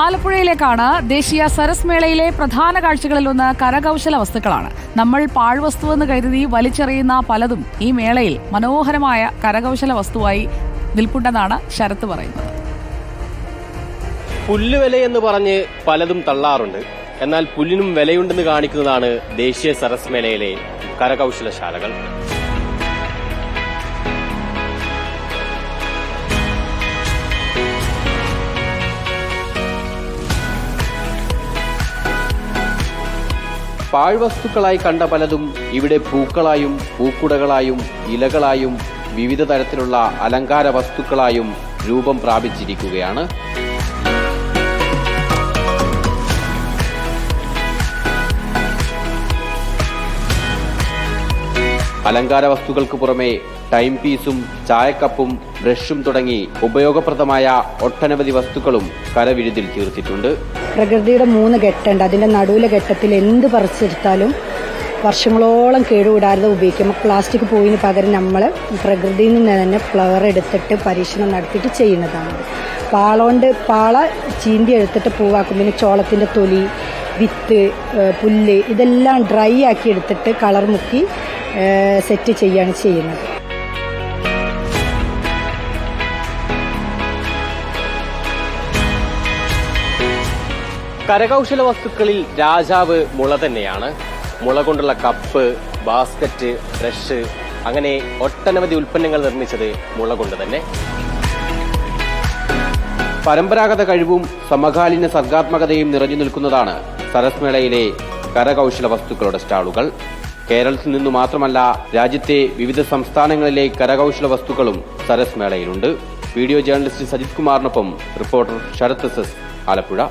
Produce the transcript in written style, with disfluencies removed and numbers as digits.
ആലപ്പുഴയിലേക്കാണ്. ദേശീയ സരസ് മേളയിലെ പ്രധാന കാഴ്ചകളിലൊന്ന് കരകൗശല വസ്തുക്കളാണ്. നമ്മൾ പാഴ്വസ്തുവെന്ന് കരുതി വലിച്ചെറിയുന്ന പലതും ഈ മേളയിൽ മനോഹരമായ കരകൗശല വസ്തുവായി നിൽപ്പുണ്ടെന്നാണ് ശരത്ത് പറയുന്നത്. പുല്ലുവിലയെന്ന് പറഞ്ഞ് പലതും തള്ളാറുണ്ട്. എന്നാൽ പുല്ലിനും വിലയുണ്ടെന്ന് കാണിക്കുന്നതാണ് ദേശീയ സരസ് മേളയിലെ കരകൗശലശാലകൾ. പാഴ്വസ്തുക്കളായി കണ്ട പലതും ഇവിടെ പൂക്കളായും പൂക്കുടകളായും ഇലകളായും വിവിധ തരത്തിലുള്ള അലങ്കാര വസ്തുക്കളായും രൂപം പ്രാപിച്ചിരിക്കുകയാണ്. അലങ്കാര വസ്തുക്കൾക്ക് പുറമെ ടൈം പീസും ചായക്കപ്പും ബ്രഷും തുടങ്ങി ഉപയോഗപ്രദമായ ഒട്ടനവധി വസ്തുക്കളും കരവിരുതിൽ തീർത്തിട്ടുണ്ട്. പ്രകൃതിയുടെ 3 ഘട്ടമുണ്ട്. അതിന്റെ നടുവിലെ ഘട്ടത്തിൽ എന്ത് പറിച്ചെടുത്താലും വർഷങ്ങളോളം കേടുകൂടാതെ ഉപയോഗിക്കും. പ്ലാസ്റ്റിക് പോയിന് പകരം നമ്മൾ പ്രകൃതിയിൽ നിന്ന് തന്നെ ഫ്ലവർ എടുത്തിട്ട് പരീക്ഷണം നടത്തിയിട്ട് ചെയ്യുന്നതാണ്. പാള ചീന്തി എടുത്തിട്ട് പൂവാക്കും. പിന്നെ ചോളത്തിന്റെ തൊലി, വിത്ത്, പുല്ല് ഇതെല്ലാം ഡ്രൈ ആക്കി എടുത്തിട്ട് കളർ മുക്കി സെറ്റ് ചെയ്യാണ് ചെയ്യുന്നത്. കരകൗശല വസ്തുക്കളിൽ രാജാവ് മുള തന്നെയാണ്. മുള കൊണ്ടുള്ള കപ്പ്, ബാസ്ക്കറ്റ്, ബ്രഷ് അങ്ങനെ ഒട്ടനവധി ഉൽപ്പന്നങ്ങൾ നിർമ്മിച്ചത് മുള കൊണ്ട് തന്നെ. പരമ്പരാഗത കഴിവും സമകാലീന സർഗാത്മകതയും നിറഞ്ഞു നിൽക്കുന്നതാണ് സരസ് മേളയിലെ കരകൗശല വസ്തുക്കളുടെ സ്റ്റാളുകൾ. കേരളത്തിൽ നിന്നു മാത്രമല്ല രാജ്യത്തെ വിവിധ സംസ്ഥാനങ്ങളിലെ കരകൗശല വസ്തുക്കളും സരസ് മേളയിലുണ്ട്. വീഡിയോ ജേർണലിസ്റ്റ് സജിത് കുമാറിനൊപ്പം റിപ്പോർട്ടർ ശരത് എസ്, ആലപ്പുഴ.